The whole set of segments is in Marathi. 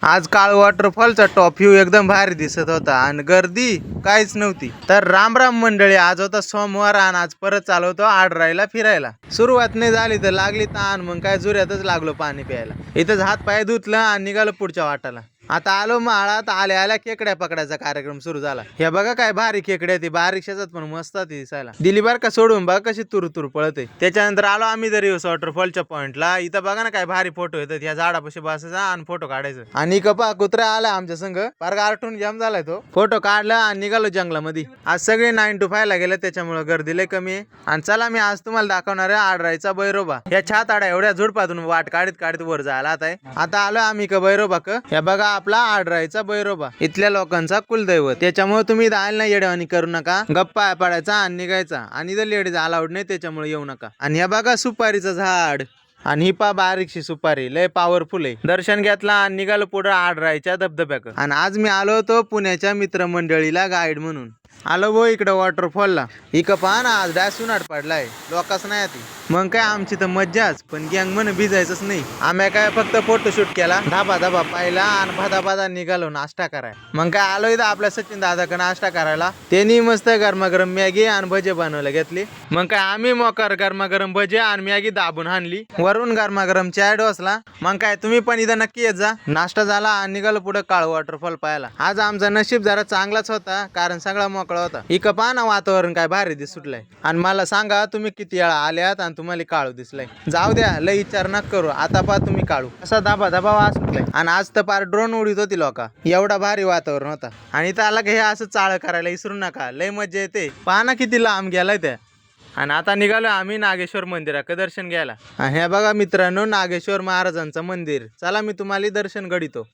आज काळ वॉटरफॉलचा टॉप व्ह्यू एकदम भारी दिसत होता आणि गर्दी काहीच नव्हती. तर राम राम मंडळी, आज होता सोमवार आणि आज परत चालवतो आडरायला फिरायला. सुरुवात नाही झाली तर लागली ताण, मग काय जुऱ्यातच लागलो पाणी प्यायला. इथंच हात पाय धुतलं आणि निघालो पुढच्या वाटाला. आता आलो माळात. आल्या आल्या खेकड्या पकडायचा कार्यक्रम सुरू झाला. हे बघा काय भारी खेकड्या, ती बारीक शेतात पण मस्त ती दिसायला. दिली बार का सोडून बघा कशी तुरतुर पळते. त्याच्यानंतर आलो आम्ही तरी वॉटरफॉलच्या पॉइंटला. इथं बघा ना काय भारी फोटो येतात. या झाडापाशी बसायचा आणि फोटो काढायचं. आणि कपा कुत्रा आला आमच्या संघ, फार आरटून जाम झालाय तो. फोटो काढला आणि निघालो जंगलामध्ये. आज सगळे 9 to 5 ला गेले, त्याच्यामुळे गर्दी लय कमी आहे. आणि चला मी आज तुम्हाला दाखवणार आहे आडरायचा बैरोबा. या छाताडा एवढ्या झुडपातून वाट काढत काढत वर जायला आता आलो आम्ही का बैरोबा क. हे बघा आपला आडरायचा बैरोबा, इथल्या लोकांचा कुलदैवत. त्याच्यामुळे तुम्ही जायला नाही येडवानी करू नका. गप्पा पडायचा आणि निघायचा. आणि इथं लेडीज अलाउड नाही, त्याच्यामुळे येऊ नका. आणि हे बघा सुपारीचं झाड, आणि ही पा बारीकशी सुपारी लय पॉवरफुल आहे. दर्शन घेतला आणि निघालो पुढे आडरायच्या धबधब्याक. आणि आज मी आलो होतो पुण्याच्या मित्रमंडळीला गाईड म्हणून. आलो भो इकडं वॉटरफॉलला. इकडं पहा ना, आज डास उन्हाट पडलाय, लोकांच नाही ती. मग काय आमची तर मज्जाच, पण गँग म्हणे भिजायचंच नाही. आम्ही काय फक्त फोटोशूट केला, धाबा धाबा पाहिला आणि भादा निघालो नाश्ता करायला. मग काय आलो इथं आपल्या सचिन दादाकडे नाश्ता करायला. त्यांनी मस्त गरमागरम मॅगी आणि भजे बनवायला घेतली. मग काय आम्ही मोकर गरमागरम भजे आणि मॅगी दाबून आणली. वरून गरमागरम चाय डोसला. मग काय तुम्ही पण इथं नक्की येत जा. नाश्ता झाला आणि निघालो पुढे काळ वॉटरफॉल पाहायला. आज आमचा नशीब जरा चांगलाच होता, कारण सगळा मोकळा होता. इकडं पहा ना वातावरण काय भारी दिस सुटलंय. आणि मला सांगा तुम्ही किती वेळा आल्यात आणि तुम्हाला काळू दिसलाय. जाऊ द्या, लय विचार नका करू. आता पहा तुम्ही काळू असा धाबा धाबा वास सुटलाय. आणि आज तर पार ड्रोन उडीत होती लोका, एवढा भारी वातावरण होता. आणि इथं आला की हे असं चाळ करायला विसरू नका, लय मज्जा येते. पहा ना किती लांब गेलाय त्या. आणि आता निघालो आम्ही नागेश्वर मंदिराकडे दर्शन घ्यायला. हे बघा मित्रांनो, नागेश्वर महाराजांचं मंदिर. चला मी तुम्हाला दर्शन घडीतो.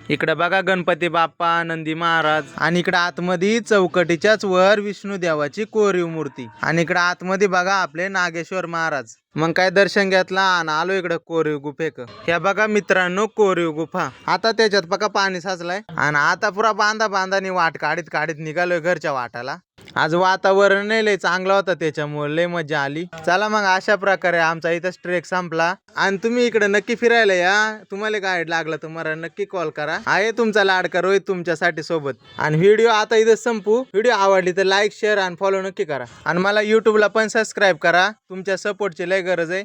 इकडे बघा गणपती बाप्पा, नंदी महाराज. आणि इकडे आतमध्ये चौकटीच्याच वर विष्णू देवाची कोरीव मूर्ती. आणि इकडे आतमध्ये बघा आपले नागेश्वर महाराज. मग काय दर्शन घेतला आणि आलो इकडे कोरीव गुफेक. हे बघा मित्रांनो कोरीव गुफा. आता त्याच्यात बघा पाणी साचलाय. आणि आता पुरा बांधानी वाट काढीत काढीत निघालोय घरच्या वाटाला. आज वातावरण नाही लय चांगलं होतं, त्याच्यामुळे लय मजा आली. चला मग अशा प्रकारे आमचा इथं ट्रेक संपला. आणि तुम्ही इकडे नक्की फिरायला या. तुम्हाला गाईड लागला तुम्हाला नक्की कॉल करा. आहे तुमचा लाडका रोहित तुमच्यासाठी सोबत. आणि व्हिडिओ आता इथं संपू. व्हिडिओ आवडली तर लाईक शेअर आणि फॉलो नक्की करा. आणि मला युट्यूबला पण सबस्क्राईब करा. तुमच्या सपोर्टची लय गरज आहे.